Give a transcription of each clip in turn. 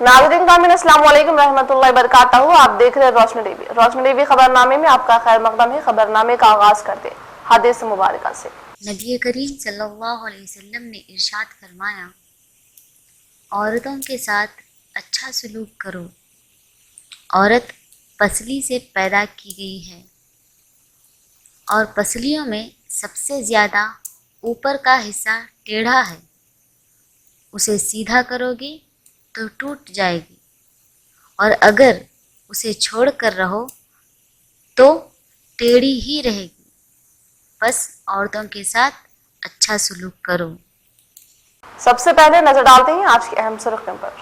नाज़रीन कामिन अस्सलाम वालेकुम रहमतुल्लाहि बरकातहू। आप देख रहे हैं रोशनी टीवी खबरनामे में आपका खैर मकदम है। खबरनामे का आगाज करते हदीस मुबारक से। नबी करीम सल्लल्लाहु अलैहि वसल्लम ने इरशाद फरमाया, औरतों के साथ अच्छा सलूक करो। औरत पसली से पैदा की गई है और पसलियों में सबसे ज़्यादा ऊपर का हिस्सा टेढ़ा है। उसे सीधा करोगे तो टूट जाएगी और अगर उसे छोड़ कर रहो तो टेढ़ी ही रहेगी। बस औरतों के साथ अच्छा सलूक करो। सबसे पहले नजर डालते हैं आज की अहम सुर्खियों पर।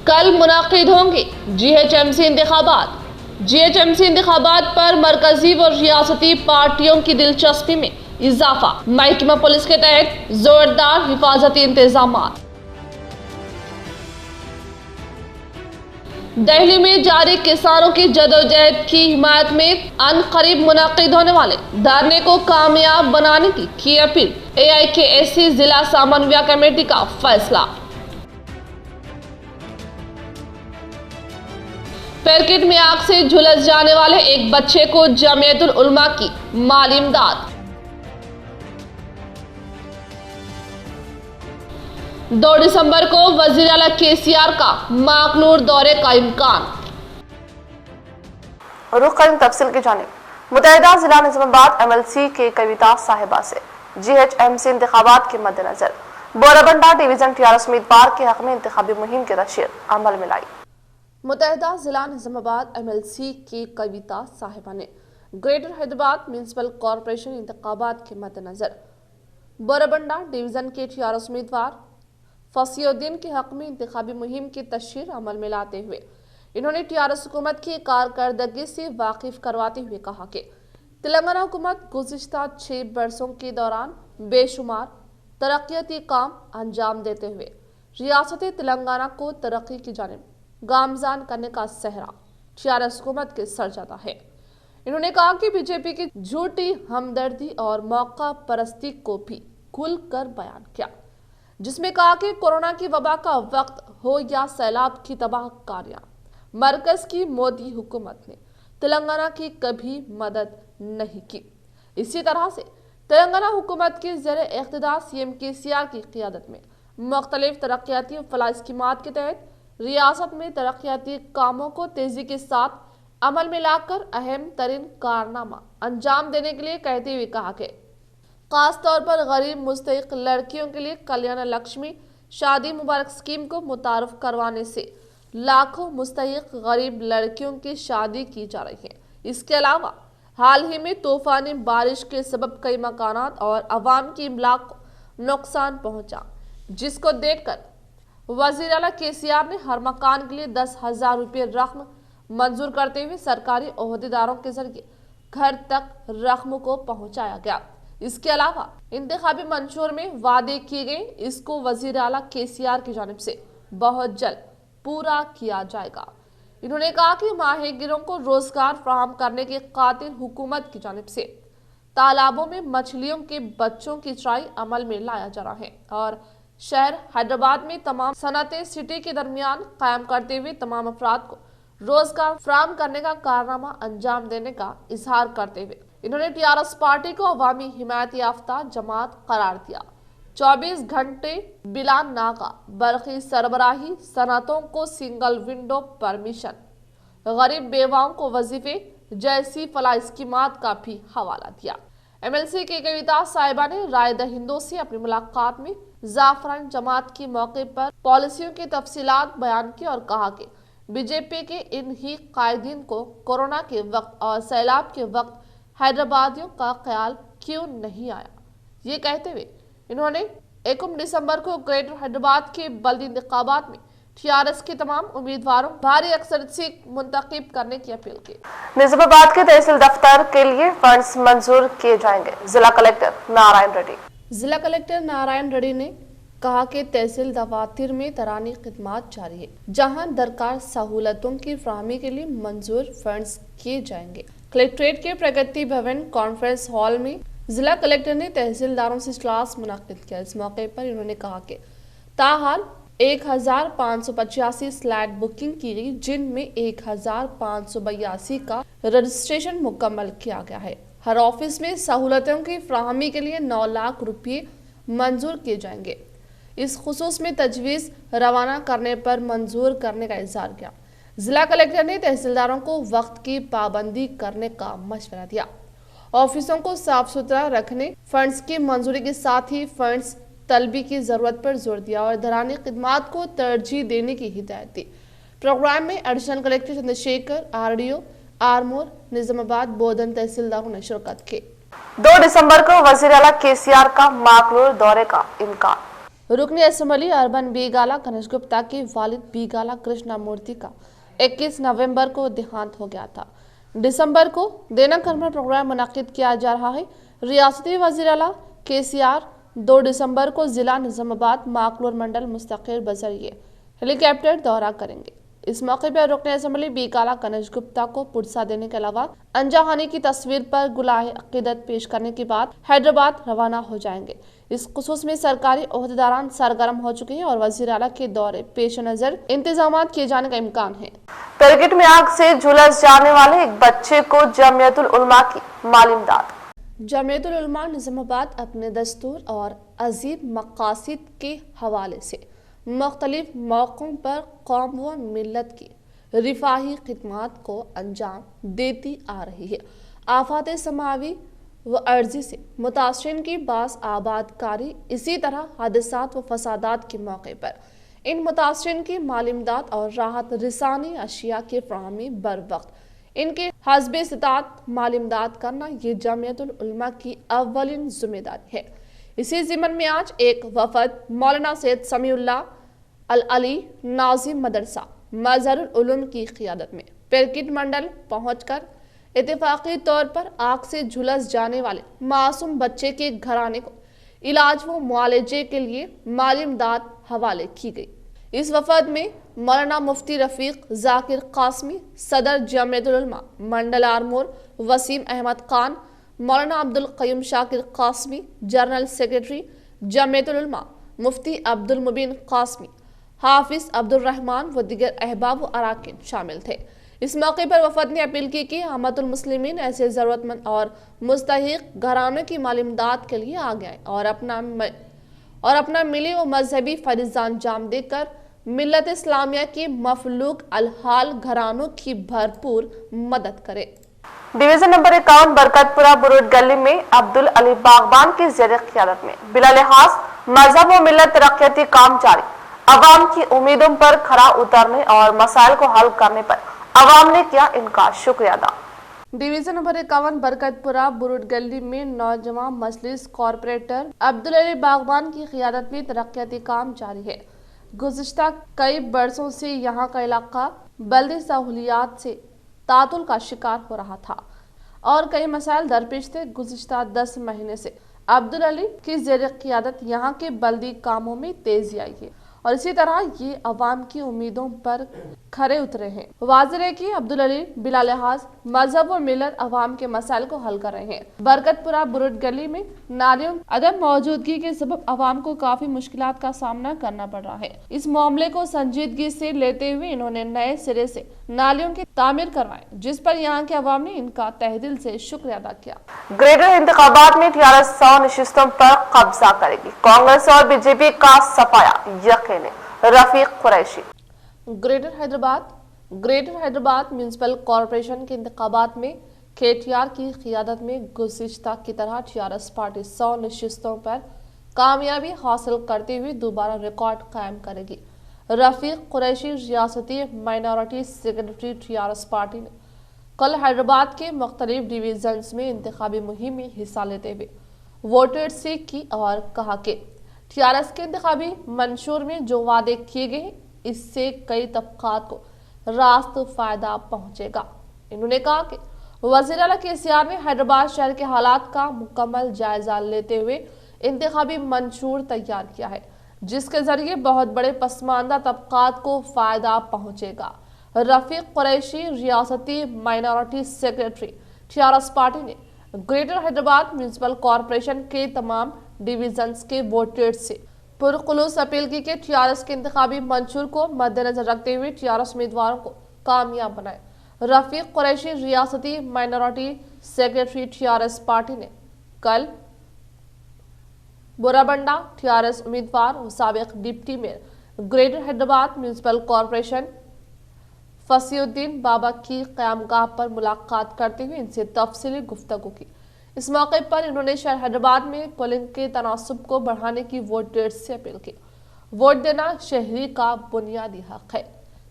कल मुनाकिद होंगे जीएचएमसी इंतखाबात। जीएचएमसी इंतखाबात पर मरकजी व रियासती पार्टियों की दिलचस्पी में इजाफा। महकमा पुलिस के तहत जोरदार हिफाजती इंतजामात। दिल्ली में जारी किसानों की जदोजहद की हिमायत में अनकरीब मुनाकिद होने वाले धरने को कामयाब बनाने की अपील। AIKSC जिला समन्वय कमेटी का फैसला। पैकेट में आग से झुलस जाने वाले एक बच्चे को जमीयतुल उलमा की माली इमदाद। 2 दिसंबर को वजीर आला KCR का माकलूर दौरे का इम्कान। रुख करें तफसील की जानिब। मुत्तहिदा जिला निजामाबाद MLC के कविता साहिबा से GHMC इंतखाबात के मद्देनजर बोराबंडा डिवीजन TRS उम्मीदवार के हक में इंतखाबी मुहिम की तशहीर अमल में लाई। मुत्तहिदा जिला निजामाबाद MLC की कविता साहिबा ने ग्रेटर हैदराबाद म्यूनिसिपल कॉरपोरेशन इंतखाबात के मद्देनजर बोराबंडा डिवीजन के TRS उम्मीदवार फसीउद्दीन के हक में इंतखाबी मुहिम की तशहीर अमल में लाते हुए इन्होंने TRS हुकूमत की कारकर्दगी से वाकिफ करवाते हुए कहा कि तेलंगाना हुकूमत गुज़िश्ता 6 बरसों के दौरान बेशुमार तरक्याती काम अंजाम देते हुए रियासत तेलंगाना को तरक्की की जानिब गामजान करने का सहरा TRS हुकूमत के सर जाता है। इन्होंने कहा कि बीजेपी की झूठी हमदर्दी और मौका परस्ती को भी खुल कर बयान किया, जिसमें कहा कि कोरोना की वबा का वक्त हो या सैलाब की तबाह कारियां, मरकज की मोदी हुकूमत ने तेलंगाना की कभी मदद नहीं की। इसी तरह से तेलंगाना हुकूमत के ज़रिए इख्तिदार CM KCR की क़ियादत में मुख्तलिफ तरक्याती फलाह स्कीमात के तहत रियासत में तरक्याती कामों को तेजी के साथ अमल में लाकर अहम तरीन कारनामा अंजाम देने के लिए कहते हुए कहा कि खास तौर पर गरीब मुस्तहिक लड़कियों के लिए कल्याण लक्ष्मी शादी मुबारक स्कीम को मुतारफ करवाने से लाखों मुस्तहिक गरीब लड़कियों की शादी की जा रही है। इसके अलावा हाल ही में तूफानी बारिश के सबब कई मकानात और अवाम की इमलाक को नुकसान पहुंचा, जिसको देखकर वजीर आला KCR ने हर मकान के लिए 10,000 रुपये रकम मंजूर करते हुए सरकारी ओहदेदारों के जरिए घर तक रकम को पहुंचाया गया। इसके अलावा इंतखाबी मंशूर में वादे किए गए इसको वजीर आला KCR की जानिब से बहुत जल्द पूरा किया जाएगा। इन्होंने कहा कि माहिगिरों को रोजगार फराहम करने की खातिर हुकूमत की जानिब से तालाबों में मछलियों के बच्चों की ट्राई अमल में लाया जा रहा है और शहर हैदराबाद में तमाम सनअतें सिटी के दरमियान कायम करते हुए तमाम अफराद को रोजगार फराहम करने का कारनामा अंजाम देने का इजहार करते हुए इन्होंने TRS पार्टी को अवामी हिमायत याफ्ता जमात करार दिया। 24 घंटे बिला नाका बरखी सरबराही, सनअतों को सिंगल विंडो परमिशन, गरीब बेवाओं को वजीफे जैसी फलाह स्कीमात का भी हवाला दिया। MLC की कविता साहिबा ने राय दहिंदों से अपनी मुलाकात में जाफरान जमात के मौके पर पॉलिसियों की तफसीलात बयान की और कहा कि बीजेपी के इन ही कायदीन को कोरोना के वक्त और सैलाब के वक्त हैदराबादियों का ख्याल क्यों नहीं आया। ये कहते हुए इन्होंने 1 दिसंबर को ग्रेटर हैदराबाद के बल्दी इंतखाबात में TRS के तमाम उम्मीदवारों भारी अक्सरियत से मुंतखब करने की अपील की। निजामाबाद के तहसील दफ्तर के लिए फंड्स मंजूर किए जाएंगे। जिला कलेक्टर नारायण रेड्डी। जिला कलेक्टर नारायण रेड्डी ने कहा कि तहसील दफातर में तरानी खिदमात जारी है, जहां दरकार सहूलतों की फराहमी के लिए मंजूर फंड्स किए जाएंगे। कलेक्ट्रेट के प्रगति भवन कॉन्फ्रेंस हॉल में जिला कलेक्टर ने तहसीलदारों से इजलास मुनाकिद किया। इस मौके पर इन्होंने कहा कि ताहाल 1585 स्लैट बुकिंग की गई, जिनमें 1582 का रजिस्ट्रेशन मुकम्मल किया गया है। हर ऑफिस में सहूलतों की फराहमी के लिए 9 लाख रुपये मंजूर किए जाएंगे। इस खुसूस में तजवीज़ रवाना करने पर मंजूर करने का इज़हार किया। जिला कलेक्टर ने तहसीलदारों को वक्त की पाबंदी करने का मशवरा दिया। ऑफिसों को साफ सुथरा रखने, फंड्स की मंजूरी के साथ ही फंड्स तलबी की जरूरत पर जोर दिया और धरानी खिदमात को तरजीह देने की हिदायत दी। प्रोग्राम में additional collector Chandrashekhar, RDO Armoor, Nizamabad, Bodhan तहसीलदारों ने शिरकत की। 2 दिसंबर को वजीर आला KCR का माकलूर दौरे का इम्कान। रुकनी असम्बली अर्बन बीगाला गणेश गुप्ता के वालिद बीगाला कृष्णा मूर्ति का 21 नवंबर को देहांत हो गया था। दिसंबर को देना कर्म प्रोग्राम मुनक्किद किया जा रहा है। रियासती वजीर आला KCR 2 दिसंबर को जिला निजामाबाद माकलूर मंडल मुस्तकिल बजरिए हेलीकॉप्टर दौरा करेंगे। इस मौके पर रुकन असम्बली बीकाला गणेश गुप्ता को पुरसा देने के अलावा अंजाहानी की तस्वीर पर गुलाहे अकीदत पेश करने के बाद हैदराबाद रवाना हो जाएंगे। इस खुसूस में सरकारी ओहदेदारान सरगर्म हो चुके हैं और वजीर आला के दौरे पेश नजर इंतजाम किए जाने का इम्कान है। पेरगिट में आग से झुलस जाने वाले एक बच्चे को जमियतुल उलमा की माली इमदाद। जमियतुल उलमा निजामाबाद अपने दस्तूर और अजीब मकासिद के हवाले से मुख्तलिफ मौक़ों पर कौम व मिल्लत की रिफाही खिदमात को अंजाम देती आ रही है। आफात समावी व अर्जी से मुतासरीन की बास आबादकारी, इसी तरह हादसात व फसादात के मौके पर इन मुतासरीन की माली इमदाद और राहत रिसानी अशिया की फराहमी बर वक्त इनके हस्ब इस्तात माली इमदाद करना ये जमियतुल उलमा की अव्वलिन जिम्मेदारी है। इसी ज़िम्मन में आज एक वफद मौलाना सैयद समीउल्लाह अल अली नाजिम मदरसा मजहरुल उलूम की क़ियादत में पेरगिट मंडल पहुंचकर इत्तेफाकी तौर पर आग से झुलस जाने वाले मासूम बच्चे के घराने को इलाज व मुआलजे के लिए माली इमदाद हवाले की गई। इस वफद में मौलाना मुफ्ती रफीक जाकिर कासमी, सदर जमियतुल उलमा मंडल आरमोर वसीम अहमद खान, मौलाना अब्दुल क़य्यूम शाकिर कासमी, जनरल सेक्रेटरी जमियतुल उलमा मुफ्ती अब्दुल मुबीन कासमी, हाफिज अब्दुल रहमान व दीगर अहबाब व अराकीन शामिल थे। इस मौके पर वफद ने अपील की कि अहमदुल मुस्लिमीन ऐसे ज़रूरतमंद और मुस्तहिक घरानों की माली इमदाद के लिए आगे आए और अपना मिली व मजहबी फरीज़ा अंजाम देकर मिल्लत इस्लामिया की मफलूक अलहाल घरानों की भरपूर मदद करे। डिवीजन नंबर 51 बरकतपुरा बुरुड गली में अब्दुल अली बागबान की ज़ेर क़ियादत में बिला लिहाज मजहब व मिल्लत तरक्याती काम जारी। अवाम की उम्मीदों पर खरा उतरने और मसाइल को हल करने पर अवाम ने किया इनका शुक्रिया अदा। डिवीजन नंबर 51 बरकतपुरा बुरुड गली में नौजवान मजलिस कॉरपोरेटर अब्दुल अली बागबान की क़ियादत में तरक्याती काम जारी है। गुज़िश्ता कई बरसों से यहाँ का इलाका बल्दी सहूलियात से तातुल का शिकार हो रहा था और कई मसाइल दरपेश थे। गुज़िश्ता 10 महीने से अब्दुल अली की ज़ेर क़ियादत यहाँ के बल्दी कामों में तेजी आई है और इसी तरह ये अवाम की उम्मीदों पर खरे उतरे हैं। वाज़ेह है कि अब्दुल अली बिला लिहाज मजहब और मिलत अवाम के मसाइल को हल कर रहे हैं। बरकतपुरा बुरुड गली में नालियों अदम मौजूदगी के सबब अवाम को काफी मुश्किलात का सामना करना पड़ रहा है। इस मामले को संजीदगी से लेते हुए इन्होंने नए सिरे से नालियों की तामीर करवाए, जिस पर यहाँ के अवाम ने इनका तहे दिल से शुक्रिया अदा किया। ग्रेटर इंतखाबात में TRS 100 नशिस्तों पर कब्जा करेगी। कांग्रेस और BJP का सफाया यकीनी। Rafiq Qureshi. Greater Hyderabad Municipal Corporation के इंतखाबात में KTR की क़ियादत में गुज़िश्ता की तरह TRS पार्टी 100 नशिस्तों पर कामयाबी हासिल करते हुए दोबारा रिकॉर्ड कायम करेगी। रफीक कुरैशी रियासती माइनॉरिटी सेक्रेटरी TRS पार्टी ने कल हैदराबाद के मुख्तलिफ डिवीजन्स में इंतखाबी मुहिम में हिस्सा लेते हुए वोटर्स से की और कहा कि TRS के इंतखाबी मंशूर में जो वादे किए गए इससे कई तबकात को रास्त फायदा पहुंचेगा। इन्होंने कहा कि वज़ीर आला KCR ने हैदराबाद शहर के हालात का मुकम्मल जायजा लेते हुए इंतखाबी मंशूर तैयार किया है, जिसके जरिए बहुत बड़े पसमानदा तबकात को फायदा पहुंचेगा। रफीक कुरैशी रियासती माइनॉरिटी सेक्रेटरी TRS पार्टी ने ग्रेटर हैदराबाद म्यूनिसिपल कॉरपोरेशन के तमाम डिवीजन्स के वोटर्स से पुरखुलूस अपील की कि टीआरएस के इंतखाबी मंशूर को मद्देनजर रखते हुए टीआरएस उम्मीदवारों को कामयाब बनाए। रफीक कुरैशी रियासती माइनॉरिटी सेक्रेटरी टीआरएस पार्टी ने कल बोराबंडा टीआरएस उम्मीदवार और साबिक deputy mayor Greater Hyderabad Municipal Corporation Fasiuddin Baba की क़यामगाह पर मुलाकात करते हुए इनसे तफसीली गुफ्तगू की। इस मौके पर इन्होंने शहर हैदराबाद में पोलिंग के तनासुब को बढ़ाने की वोटर्स से अपील की। वोट देना शहरी का बुनियादी हक है।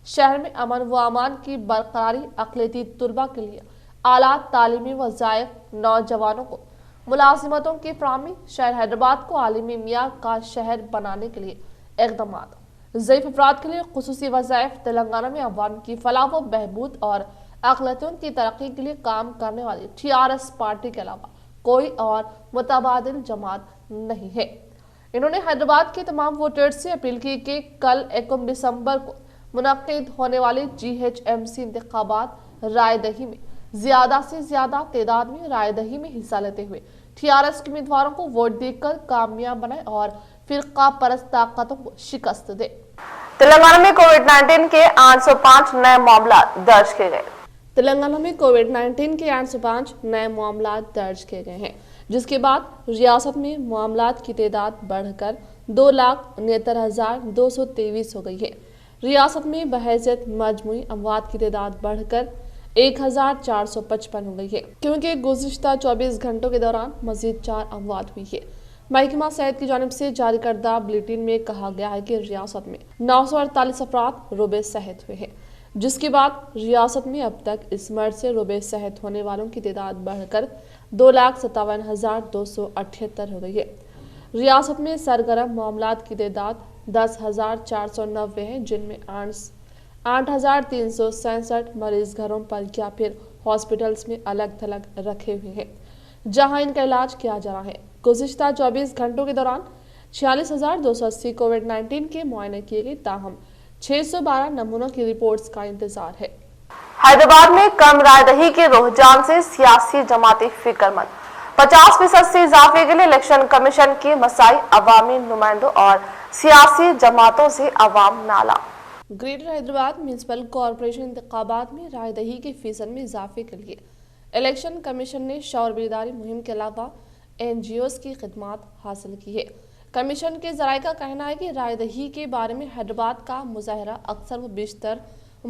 शहर में अमन व अमान की बरकरारी अक़लियती तुलबा के लिए आला तालीमी वज़ाइफ, नौजवानों को मुलाजिमतों की फराहमी, शहर हैदराबाद को आलमी मियार का शहर बनाने के लिए इक़दामात, ज़ईफ़ अफराद के लिए ख़ुसूसी वज़ाइफ, तेलंगाना में अवाम की फलाह व बहबूद और अक़लियतों की तरक्की के लिए काम करने वाली टीआरएस पार्टी के अलावा कोई और मुतबादिल जमात नहीं है। इन्होंने हैदराबाद के तमाम वोटर्स से अपील की कि कल 1 दिसंबर को मुनक्किद होने वाले GHMC इंतखाबात रायदही में ज्यादा से ज्यादा तादाद में रायदही में हिस्सा लेते हुए टीआरएस के उम्मीदवारों को वोट देकर कामयाब बनाए और फिरका परस्त ताकतों को शिकस्त दे। तेलंगाना में कोविड-19 के 805 नए मामला दर्ज किए गए। तेलंगाना में कोविड-19 के 805 नए मामला दर्ज किए गए हैं, जिसके बाद रियासत में मामलात की तादाद बढ़कर 2,69,223 हो गई है। रियासत में बहैसियत मजमूई अमवात की तादाद बढ़कर 1,455 हो गई है, क्योंकि गुज़िश्ता 24 घंटों के दौरान मजीद 4 अमवात हुई है। महकमा सेहत की जानिब से जारी करदा बुलेटिन में कहा गया है कि रियासत में 948 अफराद रोबे सेहत हुए हैं, जिसके बाद रियासत में अब तक इस मर्ज से रोबे सेहत होने वालों की तादाद बढ़कर 2,57,278 हो गई है। रियासत में सरगर्म मामलात की तादाद 10,490 है, जिनमें 8,367 मरीज घरों पर या फिर हॉस्पिटल्स में अलग थलग रखे हुए हैं, जहां इनका इलाज किया जा रहा है। गुज़िश्ता 24 घंटों के दौरान 46,280 कोविड-19 के मुआयने किए गए, ताहम 612 नमूनों की रिपोर्ट्स का इंतजार है। हैदराबाद में कम रायदही के रुझान से सियासी जमातें फिक्रमंद। 50% से इजाफे के लिए इलेक्शन कमीशन की मसाई, अवामी नुमाइंदों और सियासी जमातों से अवाम नाला। ग्रेटर हैदराबाद म्यूनिसिपल कॉरपोरेशन इंतखाबात में रायदही के फीसद में इजाफे के लिए इलेक्शन कमीशन ने शौर बेदारी मुहिम के अलावा NGOs की खिदमात हासिल की है। कमीशन के ज़राए का कहना है कि रायदही के बारे में हैदराबाद का मुजाहरा अक्सर व बेशतर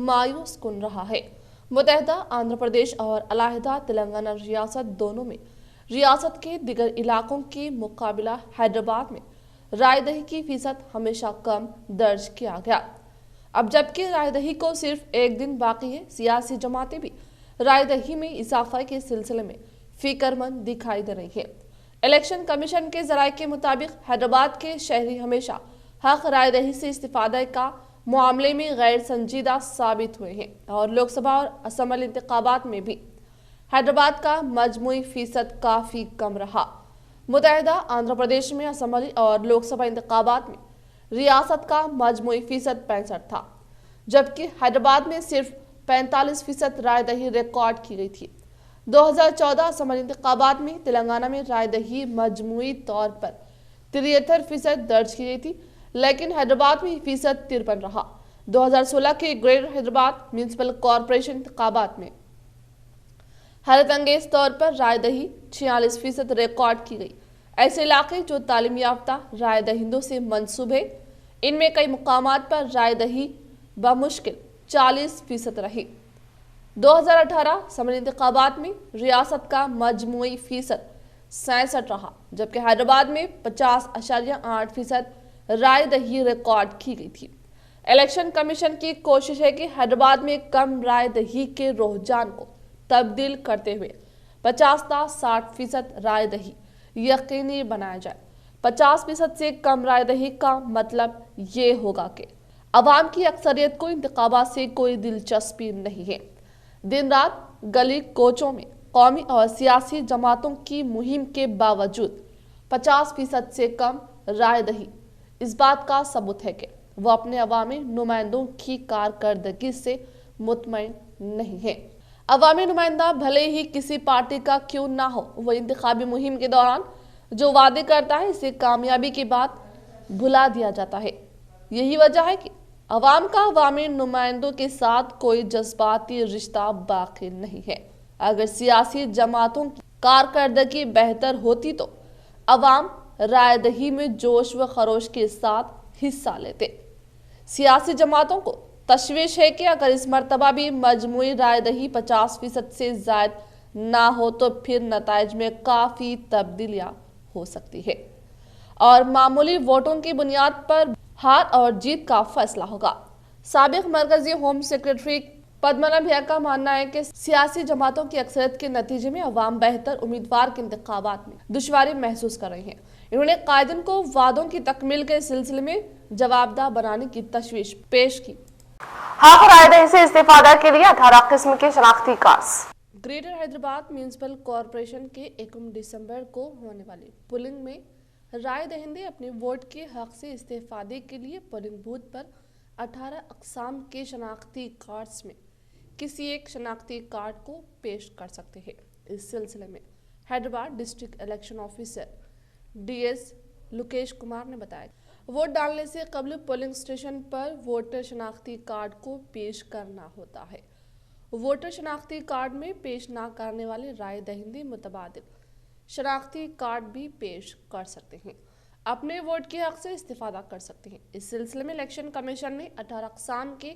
मायूस कुन रहा है। मुत्तहिदा आंध्र प्रदेश और अलहदा तेलंगाना रियासत दोनों में रियासत के दिगर इलाकों के मुकाबला हैदराबाद में रायदही की फीसद हमेशा कम दर्ज किया गया। अब जबकि रायदही को सिर्फ एक दिन बाकी है, सियासी जमातें भी रायदही में इजाफा के सिलसिले में फिक्रमंद दिखाई दे रही है। इलेक्शन कमीशन के ज़राए के मुताबिक हैदराबाद के शहरी हमेशा हक रायदही से इस्तिफादे का मामले में गैर संजीदा साबित हुए हैं और लोकसभा और असम्बली इंतखाबात में भी हैदराबाद का मजमूई फीसद काफ़ी कम रहा। मुत्तहिदा आंध्र प्रदेश में असम्बली और लोकसभा इंतखाबात में रियासत का मजमूई फीसद 65 था, जबकि हैदराबाद में सिर्फ 45% रायदही रिकॉर्ड की गई थी। 2014 असम्बली इंतखाबात में तेलंगाना में रायदही मजमूई तौर पर 73% दर्ज की गई थी, लेकिन हैदराबाद में फीसद 53 रहा। 2016 के ग्रेटर हैदराबाद म्यूनिसिपल कॉरपोरेशन इंतखाबात में हैरत अंगेज तौर पर रायदही 46% रिकॉर्ड की गई। ऐसे इलाके जो तालीम याफ्ता रायदहिंदों से मंसूब है, इनमें कई मुकामात पर रायदही बमुश्किल 40% रही। 2018 असम्बली इंतखाबात में रियासत का मजमूई फीसद 67 रहा, जबकि हैदराबाद में 50.8% रायदही रिकॉर्ड की गई थी। इलेक्शन कमीशन की कोशिश है कि हैदराबाद में कम रायदही के रुझान को तब्दील करते हुए 50-60% रायदही यकीनी बनाया जाए। 50% से कम रायदही का मतलब ये होगा कि अवाम की अक्सरियत को इंतखाबात से कोई दिलचस्पी नहीं है। दिन रात गली कोचों में कौमी और सियासी जमातों की मुहिम के बावजूद 50% से कम रायदही इस बात का सबूत है कि वो अपने अवामी नुमाइंदों की कारकर्दगी से मुतमईन नहीं है। अवामी नुमाइंदा भले ही किसी पार्टी का क्यों ना हो, वो इंतखाबी मुहिम के दौरान जो वादे करता है इसे कामयाबी के बाद भुला दिया जाता है। यही वजह है कि अवाम का अवामी नुमाइंदों के साथ कोई जज्बाती रिश्ता बाकी नहीं है। अगर सियासी जमातों की कारकर्दगी बेहतर होती तो अवाम रायदही में जोश व खरोश के साथ हिस्सा लेते। सियासी जमातों को तशवीश है कि अगर इस मर्तबा भी मजमूई रायदही 50% से जायद ना हो तो फिर नताइज में काफ़ी तब्दीलियां हो सकती है और मामूली वोटों की बुनियाद पर हार और जीत का फैसला होगा। साबिक मरकजी होम सेक्रेटरी पद्मनाभ भैया का मानना है कि सियासी जमातों की अक्सरियत के नतीजे में अवाम बेहतर उम्मीदवार के इंतखाबात में दुश्वारी महसूस कर रही हैं। इन्होंने कायदीन को वादों की तकमील के सिलसिले में जवाबदाह बनाने की तशवीश पेश की। हक रायदही से इस्तेफादा के लिए 18 किस्म के शनाख्ती card. Greater Hyderabad Municipal Corporation के 1 दिसंबर को होने वाली पोलिंग में राय दहिंदे अपने वोट के हक से इस्तेफादे के लिए पोलिंग बूथ पर 18 अक़साम के शनाख्ती कार्ड्स में किसी एक शनाख्ती कार्ड को पेश कर सकते हैं। इस सिलसिले में Hyderabad district election officer DS Lokesh Kumar ने बताया, वोट डालने से कबल पोलिंग स्टेशन पर वोटर शनाख्ती कार्ड को पेश करना होता है। वोटर शनाख्ती कार्ड में पेश ना करने वाले राय दहिंदे मुतबादिल शनाख्ती कार्ड भी पेश कर सकते हैं, अपने वोट के हक से इस्तेफादा कर सकते हैं। इस सिलसिले में इलेक्शन कमीशन ने 18 अक़साम के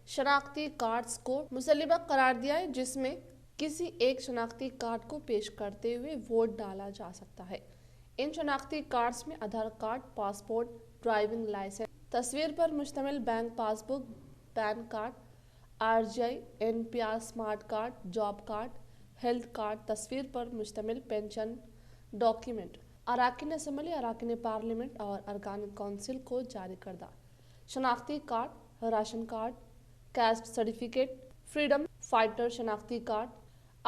शनाख्ती कार्ड्स को मुसल्लिबा करार दिया है, जिसमें किसी एक शनाख्ती कार्ड को पेश करते हुए वोट डाला जा सकता है। इन शनाख्ती कार्ड्स में Aadhaar card, passport, driving licence, तस्वीर पर मुश्तमिल bank passbook, PAN card, RGI, NPR smart card, job card, health card, तस्वीर पर मुश्तमिल पेंशन डॉक्यूमेंट, अराकीन असम्बली, अराकीन पार्लियामेंट और अरकान काउंसिल को जारी करदा शनाख्ती card, ration card, caste certificate, freedom fighter शनाख्ती card,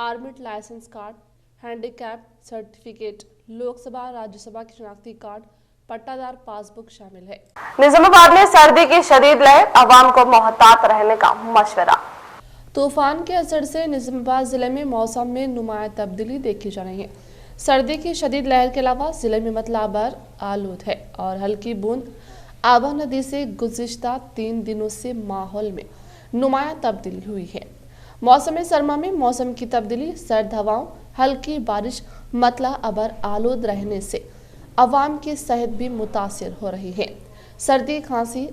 armed licence card, handicap certificate, Lok Sabha Rajya Sabha की शनाख्ती कार्ड, पट्टादार पासबुक शामिल है। निजामाबाद में सर्दी की शदीद लहर, अवाम को मोहतात रहने का मशवरा। तूफान के असर से निजामाबाद जिले में मौसम में नुमाया तब्दीली देखी जा रही है। सर्दी की शदीद लहर के अलावा जिले में मतलाबर आलूद है और हल्की बूंद आबा नदी से गुज़िश्ता 3 दिनों से माहौल में नुमाया तब्दीली हुई है। मौसम सरमा में मौसम की तब्दीली, सर्द हवाओं, हल्की बारिश, मतला अबर आलूद रहने से अवाम की सेहत भी मुतासिर हो रही है। सर्दी, खांसी,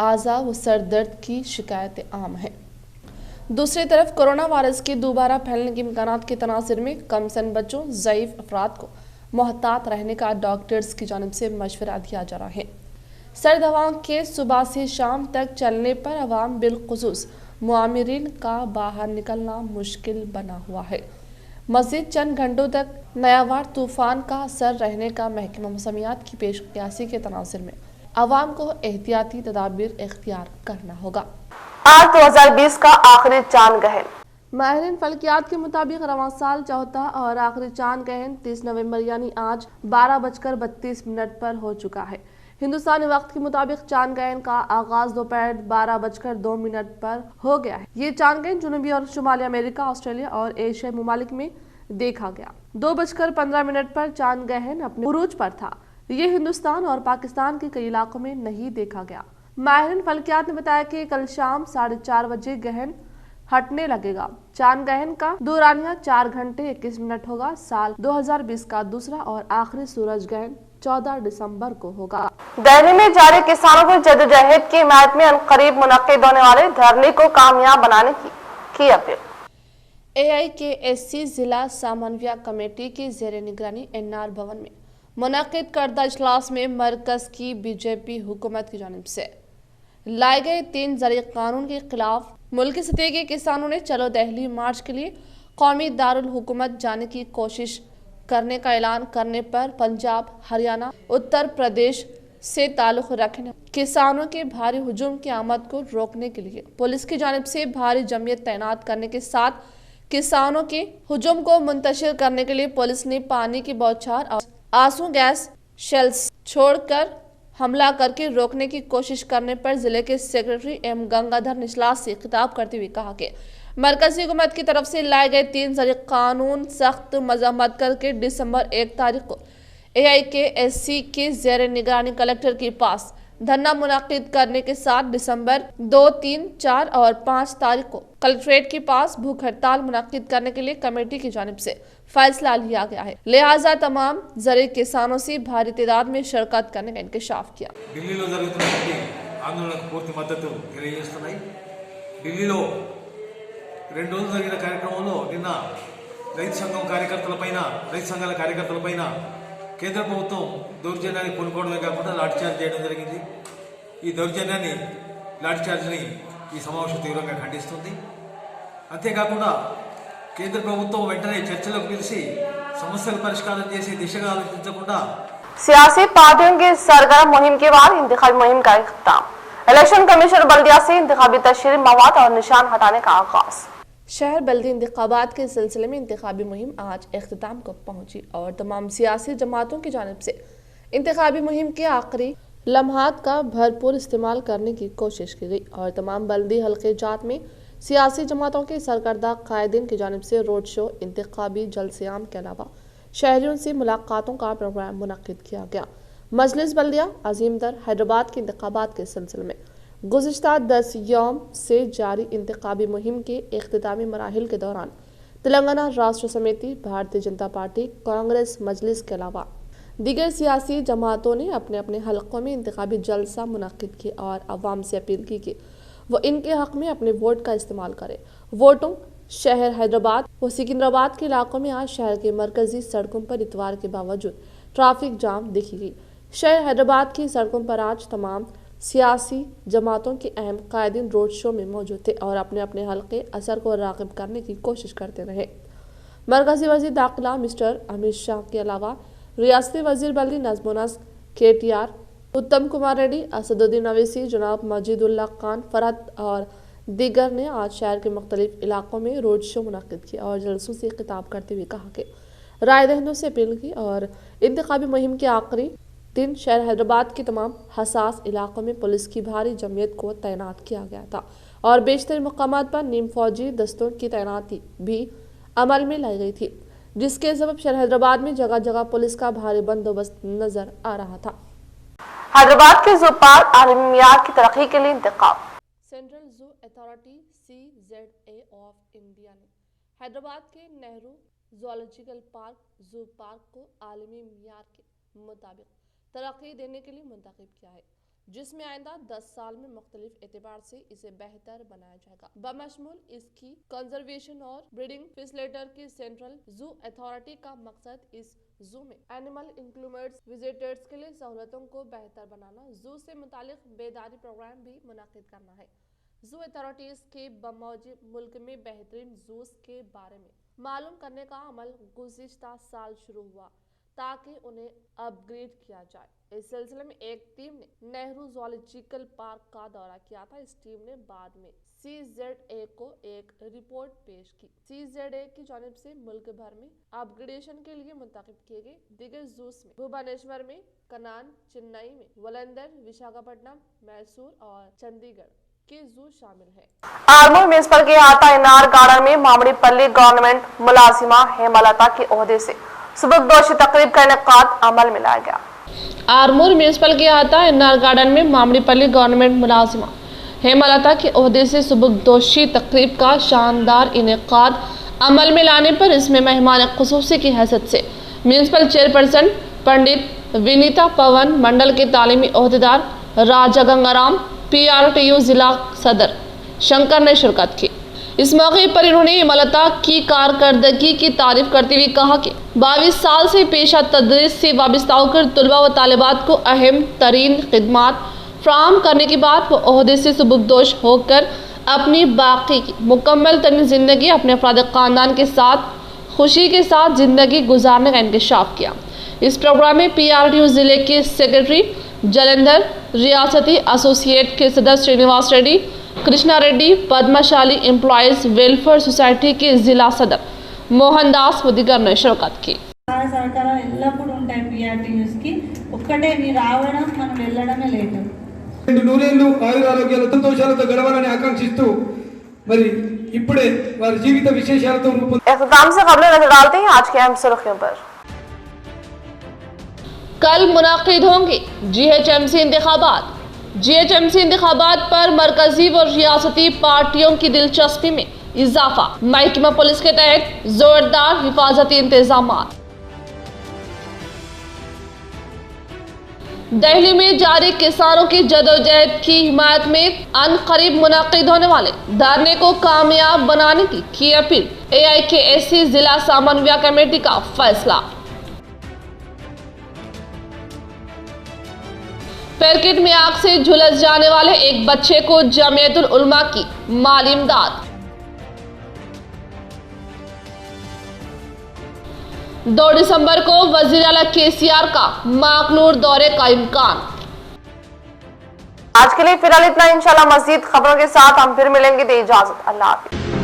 आज़ा व सर दर्द की शिकायतें आम हैं। दूसरी तरफ कोरोना वायरस के दोबारा फैलने के इम्कानात के तनासिर में कम सन बच्चों, ज़ईफ़ अफराद को मोहतात रहने का डॉक्टर्स की जानिब से मशवरा दिया जा रहा है। सर्द हवाओं के सुबह से शाम तक चलने पर अवाम बिलखुसूस मुआमिरीन का बाहर निकलना मुश्किल बना हुआ है। मज़ीद चंद घंटों तक नयावार तूफान का असर रहने का महकमा मौसमियात की पेश क़यासी के तनासिर में अवाम को एहतियाती तदाबीर इख्तियार करना होगा। आज 2020 का आखिरी चांद गहन। माहिरीन फल्कियात के मुताबिक रवां साल चौथा और आखिरी चांद गहन 30 नवंबर यानी आज 12:32 पर हो चुका है। हिंदुस्तानी वक्त के मुताबिक चांद गहन का आगाज दोपहर 12:02 पर हो गया है। ये चांद गहन जनूबी और शुमाली अमेरिका, ऑस्ट्रेलिया और एशियाई ममालिक में देखा गया। 2:15 पर चांद गहन अपने उरूज पर था। ये हिंदुस्तान और पाकिस्तान के कई इलाकों में नहीं देखा गया। माहिरीन फल्कियात ने बताया कि कल शाम 4:30 बजे गहन हटने लगेगा। चांद गहन का दूरानिया 4 घंटे 21 मिनट होगा। साल 2020 का दूसरा और आखिरी सूरज ग्रहण 14 दिसंबर को होगा। दिल्ली में जारी किसानों को जद्दोजहद की हिमायत में अनकरीब मुनक्किद होने वाले धरने को कामयाब बनाने की अपील। AIKSC जिला समन्वय कमेटी की ज़ेर निगरानी NR भवन में मुनक्किद करदा इजलास में मरकज की बीजेपी हुकूमत की जानिब से लाए गए 3 ज़रिए कानून के खिलाफ मुल्की सतह के किसानों ने चलो दहली मार्च के लिए कौमी दारुल हुकूमत जाने की कोशिश करने का ऐलान करने पर पंजाब, हरियाणा, उत्तर प्रदेश से ताल्लुक़ रखने किसानों के भारी हुजूम की आमद को रोकने के लिए पुलिस की जानिब से भारी जमीयत तैनात करने के साथ किसानों के हुजूम को मुंतशिर करने के लिए पुलिस ने पानी की बौछार और आंसू गैस शेल्स छोड़कर हमला करके रोकने की कोशिश करने पर जिले के सेक्रेटरी M गंगाधर निचला से खिताब करते हुए कहा कि मरकजी हुकूमत की तरफ से लाए गए 3 ज़रिए कानून सख्त मजम्मत करके दिसंबर 1 तारीख को AIKSC के ज़ेर निगरानी कलेक्टर के पास धरना मुनाकिद करने के साथ दिसंबर 2, 3, 4 और 5 तारीख को कलेक्ट्रेट के पास भूख हड़ताल मुनाकिद करने के लिए कमेटी की जानिब से फैसला लिया गया है। लिहाजा तमाम ज़रे किसानों से भारी तादाद में शिरकत करने का इंकशाफ किया। ఢిల్లీలో జరుగుతున్నటువంటి ఆందోళనకు పూర్తి మద్దతు తెలియజేస్తున్నాయి। ఢిల్లీలో 2 రోజులు జరిగిన కార్యక్రమంలో నిన్న రైతు సంఘాల కార్యకర్తలపైన కేంద్ర ప్రభుత్వం దౌర్జన్యాన్ని కొనుక్కోవడమే కాకుండా లాఠీచార్జ్ చేయడం జరిగింది। ఈ దౌర్జన్యాన్ని లాఠీచార్జ్ని ఈ సమావేశం తీవ్రంగా ఖండిస్తుంది। అంతేకాకుండా కేంద్ర ప్రభుత్వం వెంటనే చర్చలకు పిలిచి సమస్యల పరిష్కారం చేసే దిశగా ఆలోచించకుండా सियासी पार्टियों की सरगर्म मुहिम के बाद इंतखाबी मुहिम का इख्तिताम। इलेक्शन कमीशन बल्दिया से इंतखाबी तशरीह मवाद और निशान हटाने का आगाज। शहर बल्दी इंतखाबात के सिलसिले में इंतखाबी मुहिम आज इख्तिताम को पहुंची और तमाम सियासी जमातों की जानिब से इंतखाबी मुहिम के आखिरी लम्हात का भरपूर इस्तेमाल करने की कोशिश की गई और तमाम बल्दी हल्के जात में सियासी जमातों के सरकर्दा कायदीन की जानिब से रोड शो, इंतखाबी जलसेआम के अलावा शहरियों से मुलाकातों का प्रोग्राम मुनक्किद किया गया। मजलिस बल्दिया अजीमदर हैदराबाद के इंतखाबात के सिलसिले में गुज़िश्ता 10 यौम से जारी इंतखाबी मुहिम के इख्तितामी मराहिल के दौरान तेलंगाना राष्ट्र समिति, भारतीय जनता पार्टी, कांग्रेस, मजलिस के अलावा दीगर सियासी जमातों ने अपने अपने हलकों में इंतखाबी जलसा मुनक्किद किया और अवाम से अपील की कि वो इनके हक में अपने वोट का इस्तेमाल करें। वोटों शहर हैदराबाद व सिकंदराबाद के इलाकों में आज शहर के मरकजी सड़कों पर इतवार के बावजूद ट्रैफिक जाम देखी गई। शहर हैदराबाद की सड़कों पर आज तमाम सियासी जमातों के अहम कायदीन रोड शो में मौजूद थे और अपने अपने हल्के असर को राग़िब करने की कोशिश करते रहे। मरकजी वज़ीर दाखिला मिस्टर अमित शाह के अलावा रियासती वज़ीर बल्दी नज़्म नस्क, KTR, उत्तम कुमार रेड्डी, असदुद्दीन अवैसी, जनाब मजीदुल्लाह खान फरहत और दीगर ने आज शहर के मुख्तलिफ इलाकों में रोड शो मुनक्किद किया और जलसों से खिताब करते हुए कहा कि राय दहिंदों से अपील की और इंतखाबी मुहिम के आखिरी दिन शहर हैदराबाद के तमाम हसास इलाकों में पुलिस की भारी जमयत को तैनात किया गया था और बेशतर मकामात पर नीम फौजी दस्तों की तैनाती भी अमल में लाई गई थी, जिसके सबब शहर हैदराबाद में जगह जगह पुलिस का भारी बंदोबस्त नजर आ रहा था। हैदराबाद के जू पार्क आलमी मियार की तरक्की के लिए इंतखाब। Central Zoo Authority CZA of India ने हैदराबाद के Nehru Zoological Park zoo park को आलमी मियार के मुताबिक तरक्की देने के लिए मुंतखब किया है, जिसमें आइंदा 10 साल में मुख्तलिफ एतबार से इसे बेहतर बनाया जाएगा। बमशमूल इसकी कंजर्वेशन और ब्रीडिंग फैसिलिटर की सेंट्रल जू अथॉरिटी का मकसद इस जू में एनिमल इंक्लूमेट्स विजिटर्स के लिए सहूलतों को बेहतर बनाना, जू से मुतालिक बेदारी प्रोग्राम भी मुनाकिद करना है। जू अथॉरिटीज के बमौजब मुल्क में बेहतरीन जूस के बारे में मालूम करने का अमल गुज़िश्ता साल शुरू हुआ ताकि उन्हें अपग्रेड किया जाए। इस सिलसिले में एक टीम ने नेहरू ज़ूलॉजिकल पार्क का दौरा किया था। इस टीम ने बाद में CZA को एक रिपोर्ट पेश की। CZA की जानिब से मुल्क भर में अपग्रेडेशन के लिए मुंतखब किए गए दीगर जूस में भुवनेश्वर में, कनान, चेन्नई में, वलंदर, विशाखापट्टनम, मैसूर और चंडीगढ़ के जू शामिल है। आरमूर म्यूनिसिपल के आता इनार गार्डन में मामड़ीपल्ली गवर्नमेंट मुलाजिमा हेमलता के ओहदे से सुबकदोशी तकरीब का इनेकाद अमल में लाया गया। आरमूर म्यूनिसिपल के आता इनार गार्डन में मामड़ीपल्ली गवर्नमेंट मुलाजिमा हेमलता के ओहदे से सुबकदोशी तकरीब का शानदार इनेकाद अमल में लाने पर इसमें मेहमान खुसूसी की हैसियत से म्यूनिसिपल चेयरपर्सन पंडित विनीता पवन, मंडल के तालीमी ओहदेदार राजा गंगाराम, PRTU जिला सदर शंकर ने शिरकत की। इस मौके पर इन्होंने हेमलता की कारकर्दगी की तारीफ करते हुए कहा कि 22 साल से पेशा तदरीस से वाबस्ता होकर तलबा व तालिबात को अहम तरीन खिदमात फ्राहम करने के बाद वो ओहदे से सुबकदोश होकर अपनी बाकी की मुकम्मल तरीन ज़िंदगी अपने अफराद ख़ानदान के साथ खुशी के साथ ज़िंदगी गुजारने का इंकशाफ किया। इस प्रोग्राम में PRTU ज़िले के सेक्रेटरी जलंधर, रियासती एसोसिएट के सदस्य Srinivas Reddy, Krishna Reddy, Padmashali employees welfare society के जिला सदर मोहन दास व दीगर ने शिरकत की। సహకారం ఎల్లప్పుడూ ఉంటాయి PRTUs కి. ఒక్కటే మీరు రావడం మనం వెళ్ళడమే లేట్. నూరేళ్లు ఆయురారోగ్యాలు సంతోషాలతో గడవాలని ఆకాంక్షిస్తూ మరి ఇప్పుడే వారి జీవిత విశేషాలతో इख्तिताम से खबरें नजर डालते हैं आज के अहम सुर्खियों पर। कल मुनाकिद होंगे GHMC इंतखाबात। GHMC इंतखाबात पर मरकजी व रियासती पार्टियों की दिलचस्पी में इजाफा। महकमा पुलिस के तहत जोरदार हिफाजती इंतजामात। दिल्ली में जारी किसानों की जदोजहद की हिमायत में अनकरीब मुनाकिद होने वाले धरने को कामयाब बनाने की अपील। AIKSC जिला समन्वय कमेटी का फैसला। पैकेट में आग से झुलस जाने वाले एक बच्चे को जमीयतुल उलमा की माली इमदाद। 2 दिसंबर को वजीर आला KCR का माकलूर दौरे का इम्कान। आज के लिए फिलहाल इतना। इंशाल्लाह मजीद खबरों के साथ हम फिर मिलेंगे। दे इजाजत, अल्लाह हाफिज।